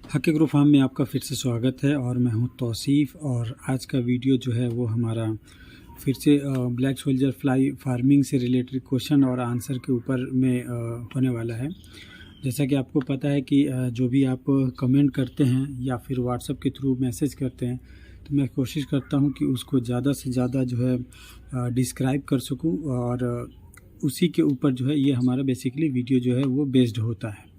हक agro farm में आपका फिर से स्वागत है और मैं हूं तौसीफ़। और आज का वीडियो जो है वो हमारा फिर से ब्लैक सोल्जर फ्लाई फार्मिंग से रिलेटेड क्वेश्चन और आंसर के ऊपर में होने वाला है। जैसा कि आपको पता है कि जो भी आप कमेंट करते हैं या फिर व्हाट्सएप के थ्रू मैसेज करते हैं तो मैं कोशिश करता हूं कि उसको ज़्यादा से ज़्यादा जो है डिस्क्राइब कर सकूं और उसी के ऊपर जो है ये हमारा बेसिकली वीडियो जो है वो बेस्ड होता है।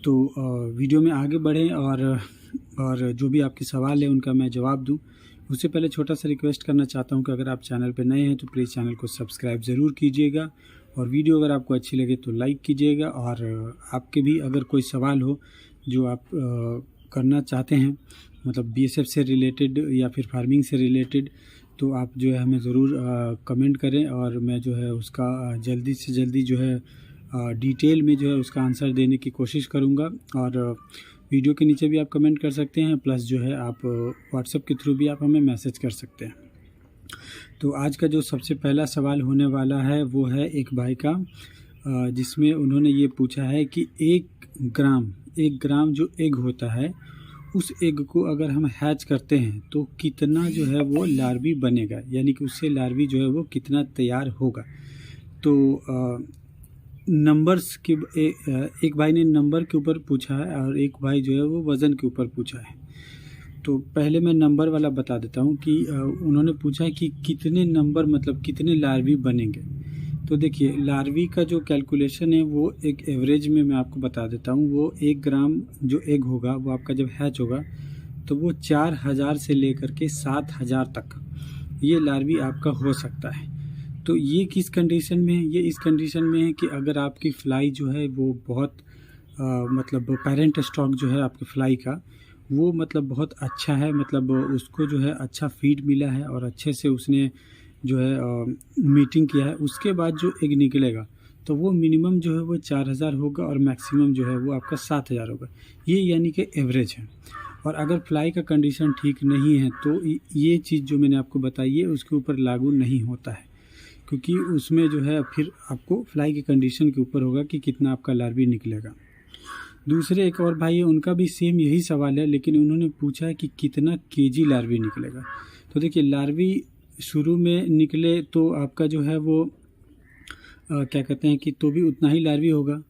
तो वीडियो में आगे बढ़ें और जो भी आपके सवाल है उनका मैं जवाब दूं। उससे पहले छोटा सा रिक्वेस्ट करना चाहता हूं कि अगर आप चैनल पर नए हैं तो प्लीज़ चैनल को सब्सक्राइब ज़रूर कीजिएगा और वीडियो अगर आपको अच्छी लगे तो लाइक कीजिएगा। और आपके भी अगर कोई सवाल हो जो आप करना चाहते हैं, मतलब बीएसएफ से रिलेटेड या फिर फार्मिंग से रिलेटेड, तो आप जो है हमें ज़रूर कमेंट करें और मैं जो है उसका जल्दी से जल्दी जो है डिटेल में जो है उसका आंसर देने की कोशिश करूंगा। और वीडियो के नीचे भी आप कमेंट कर सकते हैं, प्लस जो है आप व्हाट्सएप के थ्रू भी आप हमें मैसेज कर सकते हैं। तो आज का जो सबसे पहला सवाल होने वाला है वो है एक भाई का, जिसमें उन्होंने ये पूछा है कि एक ग्राम जो एग होता है उस एग को अगर हम हैच करते हैं तो कितना जो है वो लार्वी बनेगा, यानी कि उससे लार्वी जो है वो कितना तैयार होगा। तो नंबर्स के एक भाई ने नंबर के ऊपर पूछा है और एक भाई जो है वो वज़न के ऊपर पूछा है। तो पहले मैं नंबर वाला बता देता हूँ कि उन्होंने पूछा है कि कितने नंबर, मतलब कितने लार्वी बनेंगे। तो देखिए, लार्वी का जो कैलकुलेशन है वो एक एवरेज में मैं आपको बता देता हूँ। वो 1 ग्राम जो एग होगा वो आपका जब हैच होगा तो वो 4000 से लेकर के 7000 तक ये लार्वी आपका हो सकता है। तो ये किस कंडीशन में है? ये इस कंडीशन में है कि अगर आपकी फ्लाई जो है वो बहुत मतलब पेरेंट स्टॉक जो है आपकी फ्लाई का वो मतलब बहुत अच्छा है, मतलब उसको जो है अच्छा फीड मिला है और अच्छे से उसने जो है मीटिंग किया है। उसके बाद जो एग निकलेगा तो वो मिनिमम जो है वो 4000 होगा और मैक्सिमम जो है वो आपका 7000 होगा। ये यानी कि एवरेज है। और अगर फ्लाई का कंडीशन ठीक नहीं है तो ये चीज़ जो मैंने आपको बताई है उसके ऊपर लागू नहीं होता है, क्योंकि उसमें जो है फिर आपको फ्लाई की कंडीशन के ऊपर होगा कि कितना आपका लार्वी निकलेगा। दूसरे एक और भाई है, उनका भी सेम यही सवाल है, लेकिन उन्होंने पूछा है कि कितना केजी लार्वी निकलेगा। तो देखिए, लार्वी शुरू में निकले तो आपका जो है वो क्या कहते हैं कि तो भी उतना ही लार्वी होगा,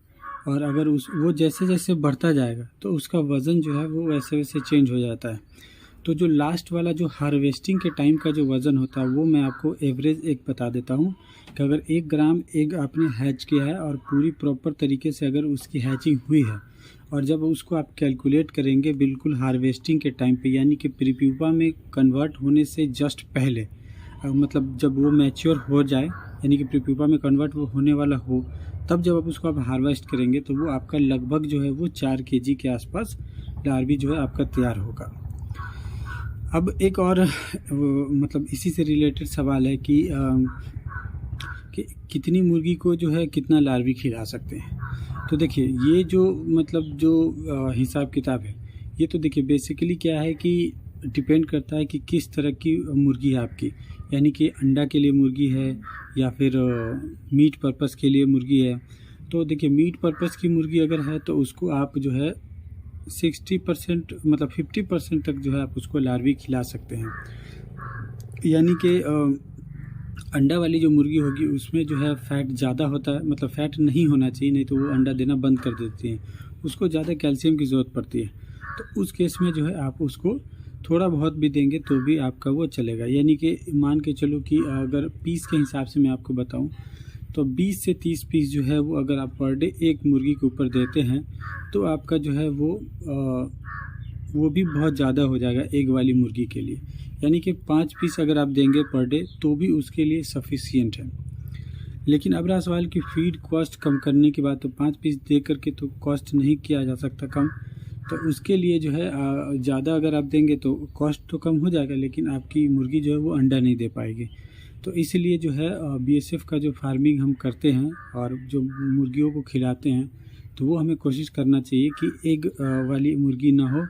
और अगर वो जैसे जैसे बढ़ता जाएगा तो उसका वज़न जो है वो वैसे वैसे चेंज हो जाता है। तो जो लास्ट वाला जो हार्वेस्टिंग के टाइम का जो वज़न होता है वो मैं आपको एवरेज एक बता देता हूँ कि अगर 1 ग्राम एग आपने हैच किया है और पूरी प्रॉपर तरीके से अगर उसकी हैचिंग हुई है और जब उसको आप कैलकुलेट करेंगे बिल्कुल हार्वेस्टिंग के टाइम पे, यानी कि प्रीप्यूपा में कन्वर्ट होने से जस्ट पहले, मतलब जब वो मैच्योर हो जाए, यानी कि प्रीप्यूपा में कन्वर्ट वो होने वाला हो, तब जब आप उसको आप हार्वेस्ट करेंगे तो वो आपका लगभग जो है वो 4 केजी के आसपास लार्वी जो है आपका तैयार होगा। अब एक और मतलब इसी से रिलेटेड सवाल है कि कितनी मुर्गी को जो है कितना लार्वी खिला सकते हैं। तो देखिए, ये जो मतलब जो हिसाब किताब है ये तो देखिए बेसिकली क्या है कि डिपेंड करता है कि किस तरह की मुर्गी है आपकी, यानी कि अंडा के लिए मुर्गी है या फिर मीट पर्पस के लिए मुर्गी है। तो देखिए, मीट पर्पस की मुर्गी अगर है तो उसको आप जो है 60% मतलब 50% तक जो है आप उसको लार्वी खिला सकते हैं। यानी कि अंडा वाली जो मुर्गी होगी उसमें जो है फ़ैट ज़्यादा होता है, मतलब फ़ैट नहीं होना चाहिए, नहीं तो वो अंडा देना बंद कर देती हैं, उसको ज़्यादा कैल्शियम की ज़रूरत पड़ती है। तो उस केस में जो है आप उसको थोड़ा बहुत भी देंगे तो भी आपका वो चलेगा। यानी कि मान के चलो कि अगर पीस के हिसाब से मैं आपको बताऊं तो 20 से 30 पीस जो है वो अगर आप पर डे एक मुर्गी के ऊपर देते हैं तो आपका जो है वो भी बहुत ज़्यादा हो जाएगा एग वाली मुर्गी के लिए। यानी कि 5 पीस अगर आप देंगे पर डे तो भी उसके लिए सफिशियंट है। लेकिन अब रहा सवाल कि फीड कॉस्ट कम करने की बात, तो 5 पीस दे करके तो कॉस्ट नहीं किया जा सकता कम। तो उसके लिए जो है ज़्यादा अगर आप देंगे तो कॉस्ट तो कम हो जाएगा, लेकिन आपकी मुर्गी जो है वो अंडा नहीं दे पाएगी। तो इसलिए जो है बीएसएफ का जो फार्मिंग हम करते हैं और जो मुर्गियों को खिलाते हैं तो वो हमें कोशिश करना चाहिए कि एग वाली मुर्गी ना हो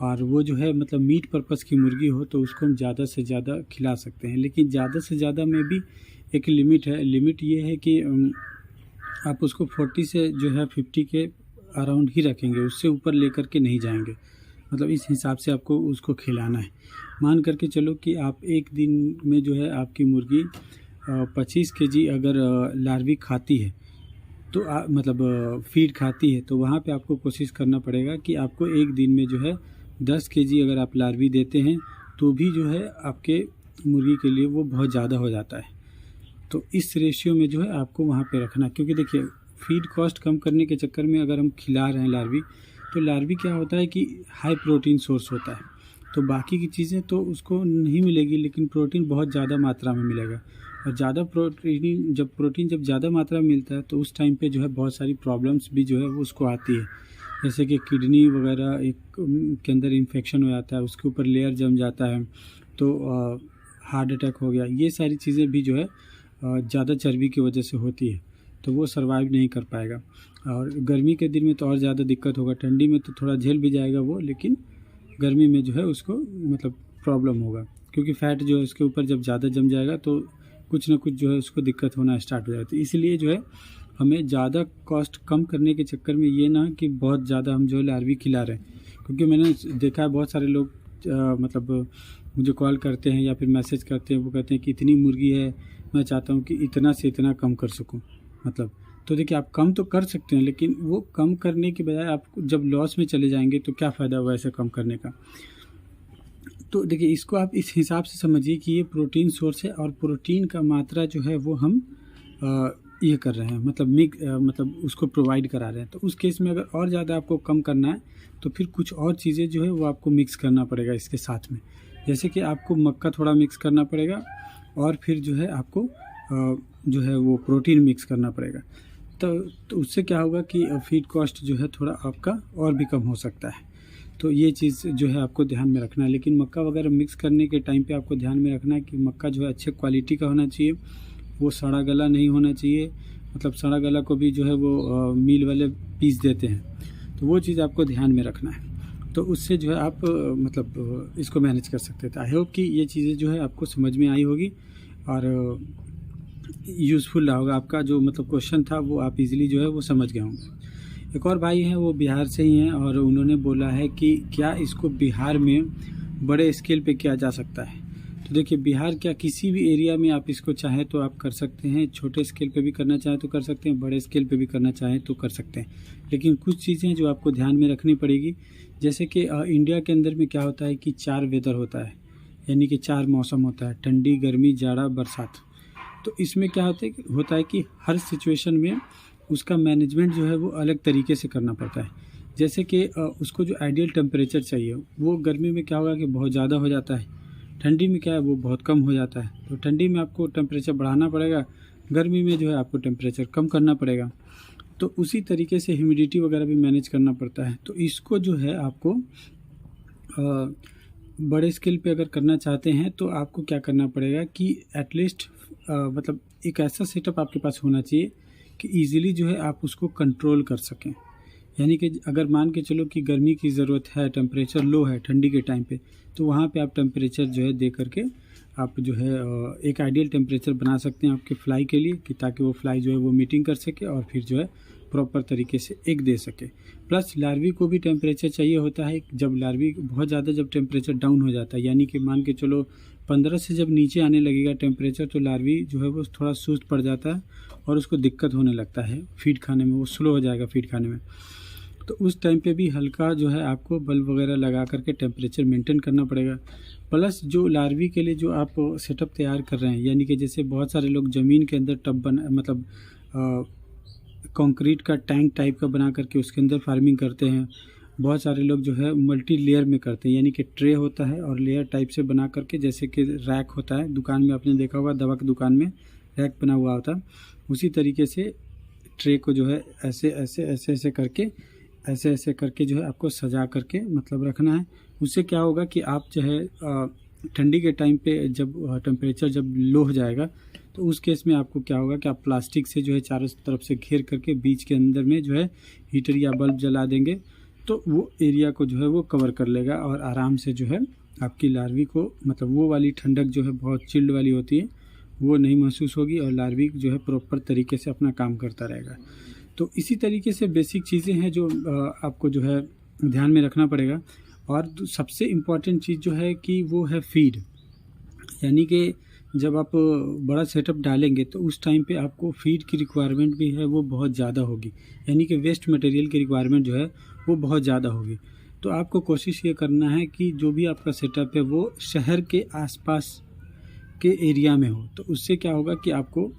और वो जो है मतलब मीट पर्पस की मुर्गी हो, तो उसको हम ज़्यादा से ज़्यादा खिला सकते हैं। लेकिन ज़्यादा से ज़्यादा में भी एक लिमिट है। लिमिट ये है कि आप उसको 40 से जो है 50 के अराउंड ही रखेंगे, उससे ऊपर लेकर के नहीं जाएंगे। मतलब इस हिसाब से आपको उसको खिलाना है। मान करके चलो कि आप एक दिन में जो है आपकी मुर्गी 25 केजी अगर लार्वी खाती है, तो मतलब फीड खाती है, तो वहाँ पे आपको कोशिश करना पड़ेगा कि आपको एक दिन में जो है 10 केजी अगर आप लार्वी देते हैं तो भी जो है आपके मुर्गी के लिए वो बहुत ज़्यादा हो जाता है। तो इस रेशियो में जो है आपको वहाँ पे रखना, क्योंकि देखिए फीड कॉस्ट कम करने के चक्कर में अगर हम खिला रहे हैं लार्वी, तो लार्वी क्या होता है कि हाई प्रोटीन सोर्स होता है, तो बाकी की चीज़ें तो उसको नहीं मिलेगी, लेकिन प्रोटीन बहुत ज़्यादा मात्रा में मिलेगा। और ज़्यादा प्रोटीन जब ज़्यादा मात्रा में मिलता है तो उस टाइम पे जो है बहुत सारी प्रॉब्लम्स भी जो है वो उसको आती है, जैसे कि किडनी वगैरह एक के अंदर इन्फेक्शन हो जाता है, उसके ऊपर लेयर जम जाता है, तो हार्ट अटैक हो गया। ये सारी चीज़ें भी जो है ज़्यादा चर्बी की वजह से होती है, तो वो सर्वाइव नहीं कर पाएगा। और गर्मी के दिन में तो और ज़्यादा दिक्कत होगा, ठंडी में तो थोड़ा झेल भी जाएगा वो, लेकिन गर्मी में जो है उसको मतलब प्रॉब्लम होगा, क्योंकि फ़ैट जो है उसके ऊपर जब ज़्यादा जम जाएगा तो कुछ ना कुछ जो है उसको दिक्कत होना स्टार्ट हो जाती है। इसलिए जो है हमें ज़्यादा कॉस्ट कम करने के चक्कर में ये ना कि बहुत ज़्यादा हम जो है लार्वी खिला रहे हैं, क्योंकि मैंने देखा है बहुत सारे लोग मतलब मुझे कॉल करते हैं या फिर मैसेज करते हैं, वो कहते हैं कि इतनी मुर्गी है, मैं चाहता हूँ कि इतना से इतना कम कर सकूँ। मतलब तो देखिए आप कम तो कर सकते हैं, लेकिन वो कम करने के बजाय आप जब लॉस में चले जाएंगे तो क्या फ़ायदा हुआ ऐसे कम करने का। तो देखिए इसको आप इस हिसाब से समझिए कि ये प्रोटीन सोर्स है और प्रोटीन का मात्रा जो है वो हम ये कर रहे हैं, मतलब मतलब उसको प्रोवाइड करा रहे हैं। तो उस केस में अगर और ज़्यादा आपको कम करना है तो फिर कुछ और चीज़ें जो है वो आपको मिक्स करना पड़ेगा इसके साथ में, जैसे कि आपको मक्का थोड़ा मिक्स करना पड़ेगा और फिर जो है आपको जो है वो प्रोटीन मिक्स करना पड़ेगा। तो उससे क्या होगा कि फीड कॉस्ट जो है थोड़ा आपका और भी कम हो सकता है। तो ये चीज़ जो है आपको ध्यान में रखना है। लेकिन मक्का वगैरह मिक्स करने के टाइम पे आपको ध्यान में रखना है कि मक्का जो है अच्छे क्वालिटी का होना चाहिए, वो सड़ा गला नहीं होना चाहिए। मतलब सड़ा गला को भी जो है वो मिल वाले पीस देते हैं, तो वो चीज़ आपको ध्यान में रखना है। तो उससे जो है आप मतलब इसको मैनेज कर सकते थे। आई होप कि ये चीज़ें जो है आपको समझ में आई होगी और यूज़फुल रहा होगा। आपका जो मतलब क्वेश्चन था वो आप इजीली जो है वो समझ गए होंगे। एक और भाई हैं, वो बिहार से ही हैं और उन्होंने बोला है कि क्या इसको बिहार में बड़े स्केल पे किया जा सकता है। तो देखिए बिहार क्या किसी भी एरिया में आप इसको चाहें तो आप कर सकते हैं, छोटे स्केल पे भी करना चाहें तो कर सकते हैं, बड़े स्केल पे भी करना चाहें तो कर सकते हैं। लेकिन कुछ चीज़ें जो आपको ध्यान में रखनी पड़ेगी, जैसे कि इंडिया के अंदर में क्या होता है कि 4 वेदर होता है, यानी कि 4 मौसम होता है, ठंडी, गर्मी, जाड़ा, बरसात। तो इसमें क्या होता है कि हर सिचुएशन में उसका मैनेजमेंट जो है वो अलग तरीके से करना पड़ता है। जैसे कि उसको जो आइडियल टेम्परेचर चाहिए वो गर्मी में क्या होगा कि बहुत ज़्यादा हो जाता है, ठंडी में क्या है वो बहुत कम हो जाता है। तो ठंडी में आपको टेम्परेचर बढ़ाना पड़ेगा, गर्मी में जो है आपको टेम्परेचर कम करना पड़ेगा। तो उसी तरीके से ह्यूमिडिटी वगैरह भी मैनेज करना पड़ता है। तो इसको जो है आपको बड़े स्केल पे अगर करना चाहते हैं तो आपको क्या करना पड़ेगा कि एटलीस्ट मतलब एक ऐसा सेटअप आपके पास होना चाहिए कि ईज़िली जो है आप उसको कंट्रोल कर सकें। यानी कि अगर मान के चलो कि गर्मी की ज़रूरत है, टेम्परेचर लो है ठंडी के टाइम पे, तो वहाँ पे आप टेम्परेचर जो है दे करके आप जो है एक आइडियल टेम्परेचर बना सकते हैं आपके फ्लाई के लिए, कि ताकि वो फ्लाई जो है वो मीटिंग कर सके और फिर जो है प्रॉपर तरीके से एग दे सके। प्लस लार्वी को भी टेम्परेचर चाहिए होता है। जब लार्वी बहुत ज़्यादा जब टेम्परेचर डाउन हो जाता है, यानी कि मान के चलो 15 से जब नीचे आने लगेगा टेम्परेचर, तो लार्वी जो है वो थोड़ा सुस्त पड़ जाता है और उसको दिक्कत होने लगता है फीड खाने में, वो स्लो हो जाएगा फीड खाने में। तो उस टाइम पे भी हल्का जो है आपको बल्ब वगैरह लगा करके टेम्परेचर मेंटेन करना पड़ेगा। प्लस जो लार्वी के लिए जो आप सेटअप तैयार कर रहे हैं, यानी कि जैसे बहुत सारे लोग ज़मीन के अंदर टब मतलब कंक्रीट का टैंक टाइप का बना करके उसके अंदर फार्मिंग करते हैं। बहुत सारे लोग जो है मल्टी लेयर में करते हैं, यानी कि ट्रे होता है और लेयर टाइप से बना करके, जैसे कि रैक होता है दुकान में, आपने देखा होगा दवा की दुकान में रैक बना हुआ होता है, उसी तरीके से ट्रे को जो है ऐसे ऐसे ऐसे ऐसे करके ऐसे ऐसे करके जो है आपको सजा करके मतलब रखना है। उससे क्या होगा कि आप जो है ठंडी के टाइम पे जब टेम्परेचर जब लो हो जाएगा, तो उस केस में आपको क्या होगा कि आप प्लास्टिक से जो है चारों तरफ से घेर करके बीच के अंदर में जो है हीटर या बल्ब जला देंगे, तो वो एरिया को जो है वो कवर कर लेगा और आराम से जो है आपकी लार्वी को मतलब वो वाली ठंडक जो है बहुत चिल्ड वाली होती है वो नहीं महसूस होगी और लार्वी जो है प्रॉपर तरीके से अपना काम करता रहेगा। तो इसी तरीके से बेसिक चीज़ें हैं जो आपको जो है ध्यान में रखना पड़ेगा। और सबसे इम्पॉर्टेंट चीज़ जो है कि वो है फीड, यानी कि जब आप बड़ा सेटअप डालेंगे तो उस टाइम पे आपको फीड की रिक्वायरमेंट भी है वो बहुत ज़्यादा होगी, यानी कि वेस्ट मटेरियल की रिक्वायरमेंट जो है वो बहुत ज़्यादा होगी। तो आपको कोशिश ये करना है कि जो भी आपका सेटअप है वो शहर के आसपास के एरिया में हो। तो उससे क्या होगा कि आपको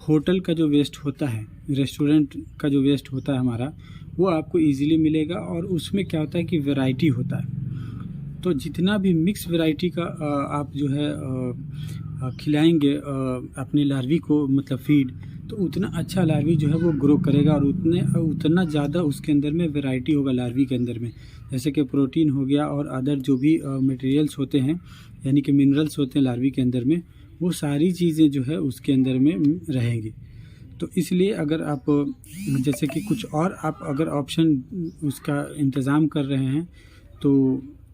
होटल का जो वेस्ट होता है, रेस्टोरेंट का जो वेस्ट होता है हमारा, वो आपको इजीली मिलेगा। और उसमें क्या होता है कि वैरायटी होता है, तो जितना भी मिक्स वैरायटी का आप जो है खिलाएंगे अपने लार्वी को, मतलब फीड, तो उतना अच्छा लार्वी जो है वो ग्रो करेगा और उतना ज़्यादा उसके अंदर में वैरायटी होगा लार्वी के अंदर में। जैसे कि प्रोटीन हो गया और अदर जो भी मटेरियल्स होते हैं, यानी कि मिनरल्स होते हैं लार्वी के अंदर में, वो सारी चीज़ें जो है उसके अंदर में रहेंगी। तो इसलिए अगर आप जैसे कि कुछ और आप अगर ऑप्शन उसका इंतज़ाम कर रहे हैं तो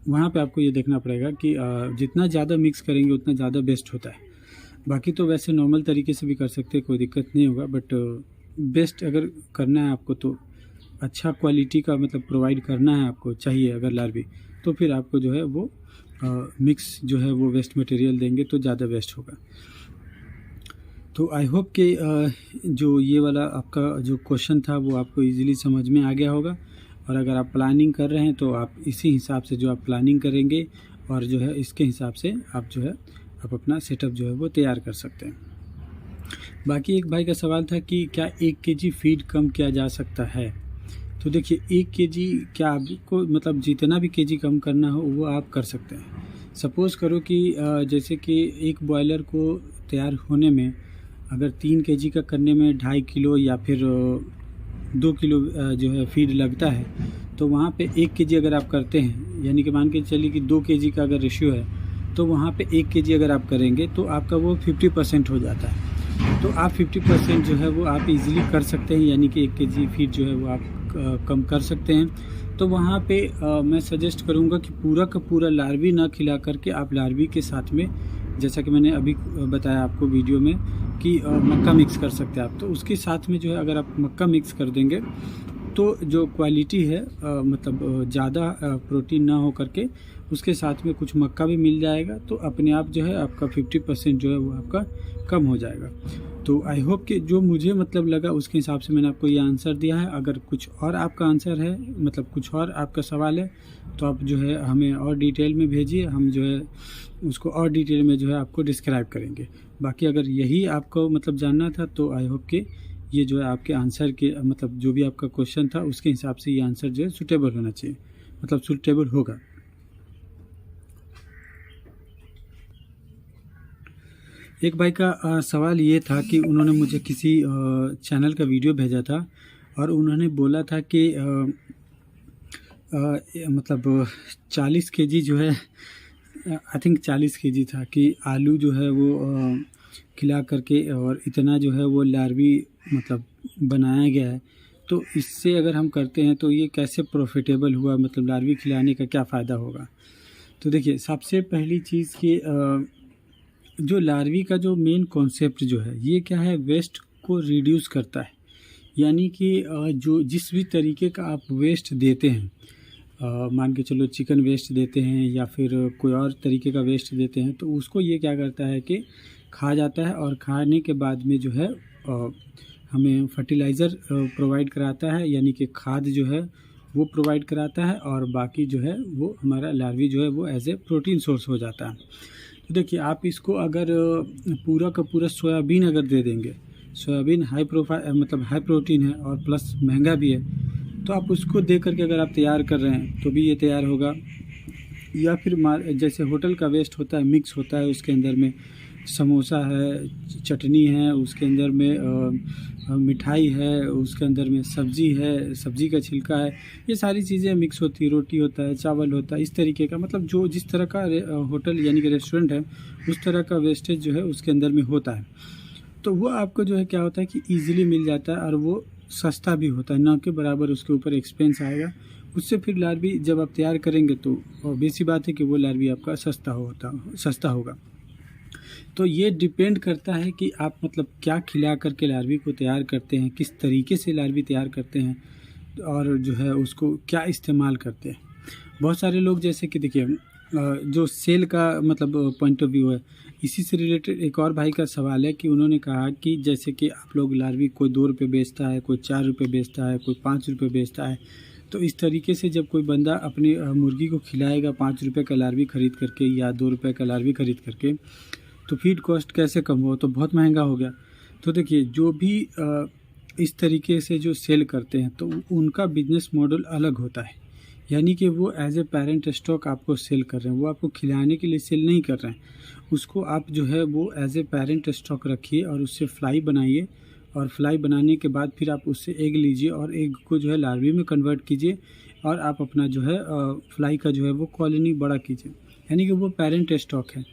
वहाँ पे आपको ये देखना पड़ेगा कि जितना ज़्यादा मिक्स करेंगे उतना ज़्यादा बेस्ट होता है। बाकी तो वैसे नॉर्मल तरीके से भी कर सकते हैं, कोई दिक्कत नहीं होगा, बट बेस्ट अगर करना है आपको तो अच्छा क्वालिटी का मतलब प्रोवाइड करना है आपको चाहिए अगर लार्वी, तो फिर आपको जो है वो मिक्स जो है वो वेस्ट मटेरियल देंगे तो ज़्यादा बेस्ट होगा। तो आई होप कि जो ये वाला आपका जो क्वेश्चन था वो आपको इजीली समझ में आ गया होगा। और अगर आप प्लानिंग कर रहे हैं तो आप इसी हिसाब से जो आप प्लानिंग करेंगे और जो है इसके हिसाब से आप जो है आप अपना सेटअप जो है वो तैयार कर सकते हैं। बाकी एक भाई का सवाल था कि क्या 1 kg फीड कम किया जा सकता है। तो देखिए 1 kg क्या आपको मतलब जितना भी kg कम करना हो वो आप कर सकते हैं। सपोज़ करो कि जैसे कि एक बॉयलर को तैयार होने में अगर 3 kg का करने में 2.5 किलो या फिर 2 किलो जो है फीड लगता है, तो वहाँ पे 1 kg अगर आप करते हैं, यानी कि मान के चलिए कि 2 kg का अगर रेशियो है, तो वहाँ पे 1 kg अगर आप करेंगे तो आपका वो 50% हो जाता है। तो आप 50% जो है वो आप इजीली कर सकते हैं, यानी कि 1 kg फीड जो है वो आप कम कर सकते हैं। तो वहाँ पे मैं सजेस्ट करूँगा कि पूरा का पूरा लार्वी ना खिला करके आप लार्वी के साथ में, जैसा कि मैंने अभी बताया आपको वीडियो में कि मक्का मिक्स कर सकते हैं आप, तो उसके साथ में जो है अगर आप मक्का मिक्स कर देंगे तो जो क्वालिटी है मतलब ज़्यादा प्रोटीन ना हो करके उसके साथ में कुछ मक्का भी मिल जाएगा, तो अपने आप जो है आपका 50% जो है वो आपका कम हो जाएगा। तो आई होप कि जो मुझे मतलब लगा उसके हिसाब से मैंने आपको ये आंसर दिया है। अगर कुछ और आपका आंसर है, मतलब कुछ और आपका सवाल है, तो आप जो है हमें और डिटेल में भेजिए, हम जो है उसको और डिटेल में जो है आपको डिस्क्राइब करेंगे। बाकी अगर यही आपको मतलब जानना था तो आई होप कि ये जो है आपके आंसर के मतलब जो भी आपका क्वेश्चन था उसके हिसाब से ये आंसर जो है सूटेबल होना चाहिए, मतलब सूटेबल होगा। एक भाई का सवाल ये था कि उन्होंने मुझे किसी चैनल का वीडियो भेजा था और उन्होंने बोला था कि मतलब 40 kg जो है, आई थिंक 40 kg था, कि आलू जो है वो खिला करके और इतना जो है वो लार्वी मतलब बनाया गया है। तो इससे अगर हम करते हैं तो ये कैसे प्रॉफिटेबल हुआ, मतलब लार्वी खिलाने का क्या फ़ायदा होगा। तो देखिए सबसे पहली चीज़ कि जो लार्वी का जो मेन कॉन्सेप्ट जो है ये क्या है, वेस्ट को रिड्यूस करता है। यानी कि जो जिस भी तरीके का आप वेस्ट देते हैं, मान के चलो चिकन वेस्ट देते हैं या फिर कोई और तरीके का वेस्ट देते हैं, तो उसको ये क्या करता है कि खा जाता है और खाने के बाद में जो है हमें फर्टिलाइज़र प्रोवाइड कराता है, यानी कि खाद जो है वो प्रोवाइड कराता है, और बाकी जो है वो हमारा लार्वी जो है वो एज ए प्रोटीन सोर्स हो जाता है। तो देखिए आप इसको अगर पूरा का पूरा सोयाबीन अगर दे देंगे, सोयाबीन हाई प्रोफाइल मतलब हाई प्रोटीन है और प्लस महंगा भी है, तो आप उसको दे करके अगर आप तैयार कर रहे हैं तो भी ये तैयार होगा। या फिर जैसे होटल का वेस्ट होता है, मिक्स होता है, उसके अंदर में समोसा है, चटनी है, उसके अंदर में मिठाई है, उसके अंदर में सब्ज़ी है, सब्ज़ी का छिलका है, ये सारी चीज़ें मिक्स होती है, रोटी होता है, चावल होता है, इस तरीके का मतलब जो जिस तरह का होटल यानी कि रेस्टोरेंट है उस तरह का वेस्टेज जो है उसके अंदर में होता है। तो वो आपको जो है क्या होता है कि ईज़िली मिल जाता है और वो सस्ता भी होता है, ना के बराबर उसके ऊपर एक्सपेंस आएगा। उससे फिर लार्वी जब आप तैयार करेंगे तो ऑब्वियस सी बात है कि वो लार्वी आपका सस्ता होगा। तो ये डिपेंड करता है कि आप मतलब क्या खिला करके लार्वी को तैयार करते हैं, किस तरीके से लार्वी तैयार करते हैं और जो है उसको क्या इस्तेमाल करते हैं। बहुत सारे लोग जैसे कि देखिए जो सेल का मतलब पॉइंट ऑफ व्यू है, इसी से रिलेटेड एक और भाई का सवाल है कि उन्होंने कहा कि जैसे कि आप लोग लार्वी कोई 2 रुपये बेचता है, कोई 4 रुपये बेचता है, कोई 5 रुपये बेचता है, तो इस तरीके से जब कोई बंदा अपनी मुर्गी को खिलाएगा 5 रुपये का लार्वी ख़रीद करके या 2 रुपये का लार्वी ख़रीद करके, तो फीड कॉस्ट कैसे कम हो, तो बहुत महंगा हो गया। तो देखिए जो भी इस तरीके से जो सेल करते हैं तो उनका बिजनेस मॉडल अलग होता है, यानी कि वो एज ए पेरेंट स्टॉक आपको सेल कर रहे हैं, वो आपको खिलाने के लिए सेल नहीं कर रहे हैं। उसको आप जो है वो एज ए पेरेंट स्टॉक रखिए और उससे फ्लाई बनाइए, और फ्लाई बनाने के बाद फिर आप उससे एग लीजिए और एग को जो है लार्वी में कन्वर्ट कीजिए और आप अपना जो है फ्लाई का जो है वो कॉलोनी बड़ा कीजिए, यानी कि वो पेरेंट स्टॉक है।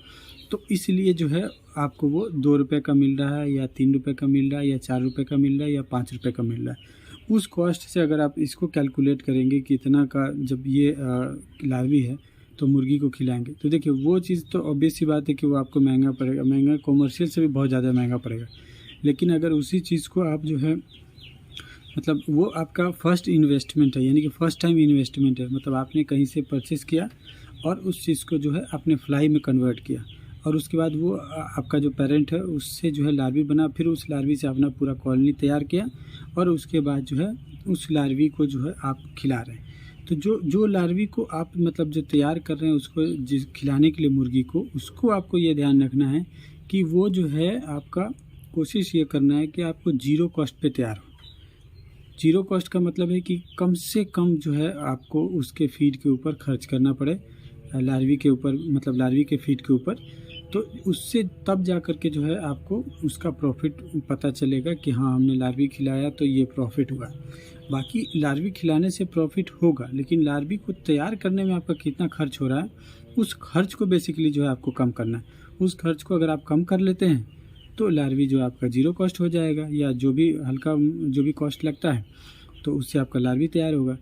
तो इसलिए जो है आपको वो 2 रुपये का मिल रहा है या 3 रुपये का मिल रहा है या 4 रुपये का मिल रहा है या 5 रुपये का मिल रहा है। उस कॉस्ट से अगर आप इसको कैलकुलेट करेंगे कि इतना का जब ये लार्वी है तो मुर्गी को खिलाएंगे, तो देखिए वो चीज़ तो ऑब्वियस सी बात है कि वो आपको महंगा पड़ेगा, महंगा कॉमर्शियल से भी बहुत ज़्यादा महंगा पड़ेगा। लेकिन अगर उसी चीज़ को आप जो है मतलब वो आपका फर्स्ट इन्वेस्टमेंट है, यानी कि फ़र्स्ट टाइम इन्वेस्टमेंट है, मतलब आपने कहीं से परचेज़ किया और उस चीज़ को जो है आपने फ्लाई में कन्वर्ट किया और उसके बाद वो आपका जो पेरेंट है उससे जो है लार्वी बना, फिर उस लार्वी से अपना पूरा कॉलोनी तैयार किया और उसके बाद जो है उस लार्वी को जो है आप खिला रहे हैं। तो जो लार्वी को आप मतलब जो तैयार कर रहे हैं उसको जिस खिलाने के लिए मुर्गी को, उसको आपको ये ध्यान रखना है कि वो जो है आपका कोशिश ये करना है कि आपको ज़ीरो कॉस्ट पे तैयार हो। ज़ीरो कॉस्ट का मतलब है कि कम से कम जो है आपको उसके फीड के ऊपर खर्च करना पड़े, लार्वी के ऊपर मतलब लार्वी के फीड के ऊपर, तो उससे तब जा कर के जो है आपको उसका प्रॉफिट पता चलेगा कि हाँ हमने लार्वी खिलाया तो ये प्रॉफिट हुआ। बाकी लार्वी खिलाने से प्रॉफिट होगा, लेकिन लार्वी को तैयार करने में आपका कितना खर्च हो रहा है उस खर्च को बेसिकली जो है आपको कम करना है। उस खर्च को अगर आप कम कर लेते हैं तो लार्वी जो आपका ज़ीरो कॉस्ट हो जाएगा, या जो भी हल्का जो भी कॉस्ट लगता है तो उससे आपका लार्वी तैयार होगा।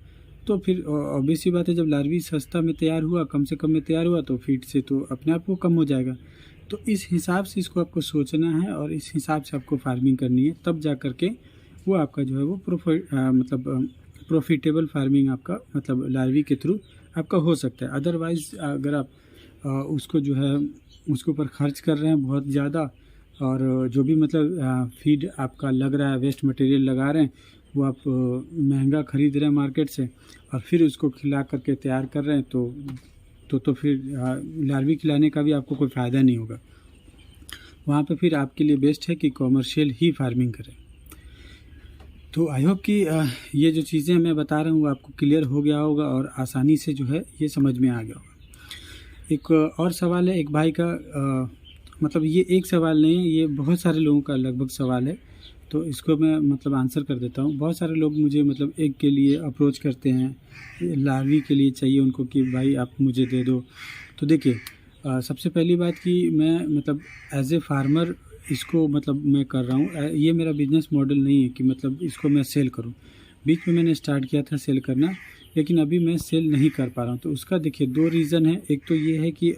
तो फिर ऑब्वियस सी बात है, जब लार्वी सस्ता में तैयार हुआ, कम से कम में तैयार हुआ, तो फीड से तो अपने आप वो कम हो जाएगा। तो इस हिसाब से इसको आपको सोचना है और इस हिसाब से आपको फार्मिंग करनी है, तब जा कर के वो आपका जो है वो प्रॉफिटेबल फार्मिंग आपका मतलब लार्वी के थ्रू आपका हो सकता है। अदरवाइज़ अगर आप उसको जो है उसके ऊपर खर्च कर रहे हैं बहुत ज़्यादा और जो भी मतलब फीड आपका लग रहा है, वेस्ट मटेरियल लगा रहे हैं, वो आप महंगा ख़रीद रहे हैं मार्केट से और फिर उसको खिला करके तैयार कर रहे हैं, तो फिर लार्वी खिलाने का भी आपको कोई फ़ायदा नहीं होगा। वहाँ पे फिर आपके लिए बेस्ट है कि कॉमर्शियल ही फार्मिंग करें। तो आई होप कि ये जो चीज़ें मैं बता रहा हूँ वो आपको क्लियर हो गया होगा और आसानी से जो है ये समझ में आ गया होगा। एक और सवाल है एक भाई का, मतलब ये एक सवाल नहीं है, ये बहुत सारे लोगों का लगभग सवाल है, तो इसको मैं मतलब आंसर कर देता हूँ। बहुत सारे लोग मुझे मतलब एग के लिए अप्रोच करते हैं, लार्वी के लिए चाहिए उनको कि भाई आप मुझे दे दो। तो देखिए सबसे पहली बात कि मैं मतलब एज ए फार्मर इसको मतलब मैं कर रहा हूँ, ये मेरा बिजनेस मॉडल नहीं है कि मतलब इसको मैं सेल करूँ। बीच में मैंने स्टार्ट किया था सेल करना, लेकिन अभी मैं सेल नहीं कर पा रहा हूँ। तो उसका देखिए 2 रीज़न है। एक तो ये है कि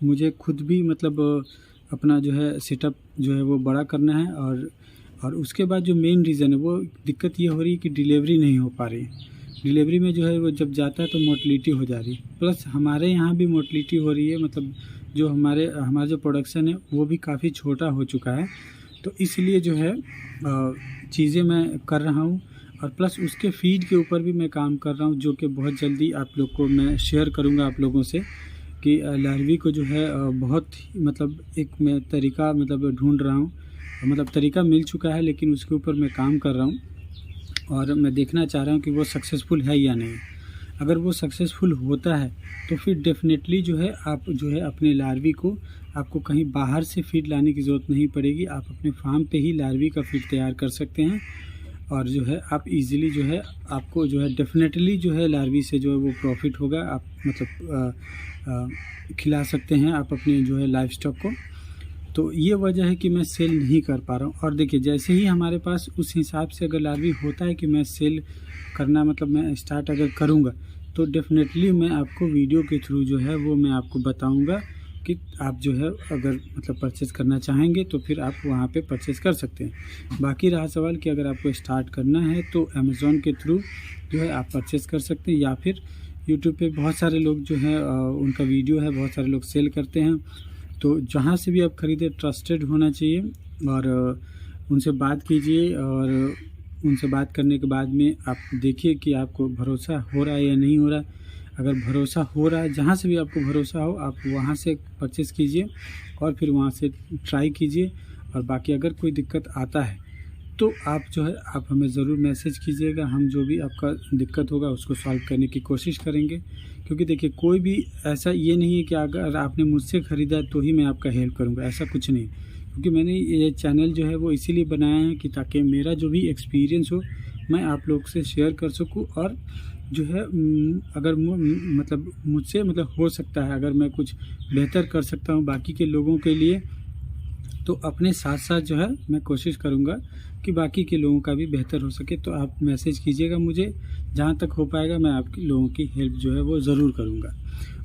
मुझे खुद भी मतलब अपना जो है सेटअप जो है वो बड़ा करना है, और उसके बाद जो मेन रीज़न है वो दिक्कत ये हो रही है कि डिलीवरी नहीं हो पा रही है। डिलीवरी में जो है वो जब जाता है तो मोर्टलिटी हो जा रही है, प्लस हमारे यहाँ भी मोर्टलिटी हो रही है, मतलब जो हमारा जो प्रोडक्शन है वो भी काफ़ी छोटा हो चुका है। तो इसलिए जो है चीज़ें मैं कर रहा हूँ, और प्लस उसके फीड के ऊपर भी मैं काम कर रहा हूँ, जो कि बहुत जल्दी आप लोग को मैं शेयर करूँगा आप लोगों से कि लार्वी को जो है बहुत मतलब एक मैं तरीका मतलब ढूंढ रहा हूँ, मतलब तरीका मिल चुका है, लेकिन उसके ऊपर मैं काम कर रहा हूँ और मैं देखना चाह रहा हूँ कि वो सक्सेसफुल है या नहीं। अगर वो सक्सेसफुल होता है तो फिर डेफिनेटली जो है आप जो है अपने लार्वी को आपको कहीं बाहर से फीड लाने की ज़रूरत नहीं पड़ेगी, आप अपने फार्म पे ही लार्वी का फीड तैयार कर सकते हैं, और जो है आप इजीली जो है आपको जो है डेफिनेटली जो है लार्वी से जो है वो प्रॉफिट होगा। आप मतलब खिला सकते हैं आप अपने जो है लाइफ स्टॉक को। तो ये वजह है कि मैं सेल नहीं कर पा रहा हूँ। और देखिए जैसे ही हमारे पास उस हिसाब से अगर लार्वी होता है कि मैं सेल करना मतलब मैं स्टार्ट अगर करूँगा, तो डेफिनेटली मैं आपको वीडियो के थ्रू जो है वो मैं आपको बताऊँगा कि आप जो है अगर मतलब परचेज़ करना चाहेंगे तो फिर आप वहाँ पे परचेज़ कर सकते हैं। बाकी रहा सवाल कि अगर आपको स्टार्ट करना है तो अमेज़ॉन के थ्रू जो है आप परचेज़ कर सकते हैं, या फिर यूट्यूब पे बहुत सारे लोग जो हैं उनका वीडियो है, बहुत सारे लोग सेल करते हैं। तो जहाँ से भी आप ख़रीदें ट्रस्टेड होना चाहिए और उनसे बात कीजिए, और उनसे बात करने के बाद में आप देखिए कि आपको भरोसा हो रहा है या नहीं हो रहा है। अगर भरोसा हो रहा है, जहाँ से भी आपको भरोसा हो आप वहाँ से परचेज़ कीजिए और फिर वहाँ से ट्राई कीजिए। और बाकी अगर कोई दिक्कत आता है तो आप जो है आप हमें ज़रूर मैसेज कीजिएगा, हम जो भी आपका दिक्कत होगा उसको सॉल्व करने की कोशिश करेंगे। क्योंकि देखिए कोई भी ऐसा ये नहीं है कि अगर आपने मुझसे ख़रीदा तो ही मैं आपका हेल्प करूँगा, ऐसा कुछ नहीं। क्योंकि मैंने ये चैनल जो है वो इसीलिए बनाया है कि ताकि मेरा जो भी एक्सपीरियंस हो मैं आप लोग से शेयर कर सकूं, और जो है अगर मतलब मुझसे मतलब हो सकता है, अगर मैं कुछ बेहतर कर सकता हूं बाकी के लोगों के लिए, तो अपने साथ साथ जो है मैं कोशिश करूंगा कि बाकी के लोगों का भी बेहतर हो सके। तो आप मैसेज कीजिएगा मुझे, जहां तक हो पाएगा मैं आपके लोगों की हेल्प जो है वो ज़रूर करूंगा।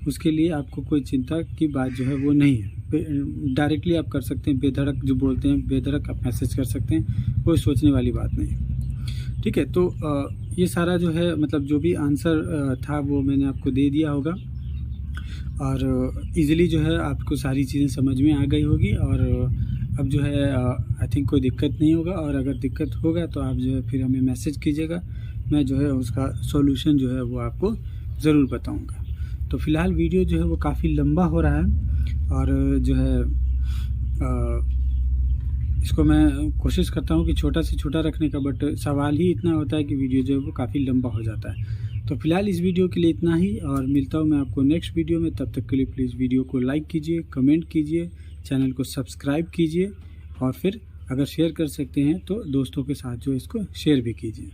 उसके लिए आपको कोई चिंता की बात जो है वो नहीं है, डायरेक्टली आप कर सकते हैं, बेधड़क जो बोलते हैं बेधड़क आप मैसेज कर सकते हैं, कोई सोचने वाली बात नहीं है। ठीक है, तो ये सारा जो है मतलब जो भी आंसर था वो मैंने आपको दे दिया होगा, और इजीली जो है आपको सारी चीज़ें समझ में आ गई होगी, और अब जो है आई थिंक कोई दिक्कत नहीं होगा। और अगर दिक्कत होगा तो आप जो है फिर हमें मैसेज कीजिएगा, मैं जो है उसका सॉल्यूशन जो है वो आपको ज़रूर बताऊंगा। तो फ़िलहाल वीडियो जो है वो काफ़ी लंबा हो रहा है, और जो है इसको मैं कोशिश करता हूँ कि छोटा से छोटा रखने का, बट सवाल ही इतना होता है कि वीडियो जो है वो काफ़ी लंबा हो जाता है। तो फ़िलहाल इस वीडियो के लिए इतना ही, और मिलता हूँ मैं आपको नेक्स्ट वीडियो में। तब तक के लिए प्लीज़ वीडियो को लाइक कीजिए, कमेंट कीजिए, चैनल को सब्सक्राइब कीजिए, और फिर अगर शेयर कर सकते हैं तो दोस्तों के साथ जो इसको शेयर भी कीजिए।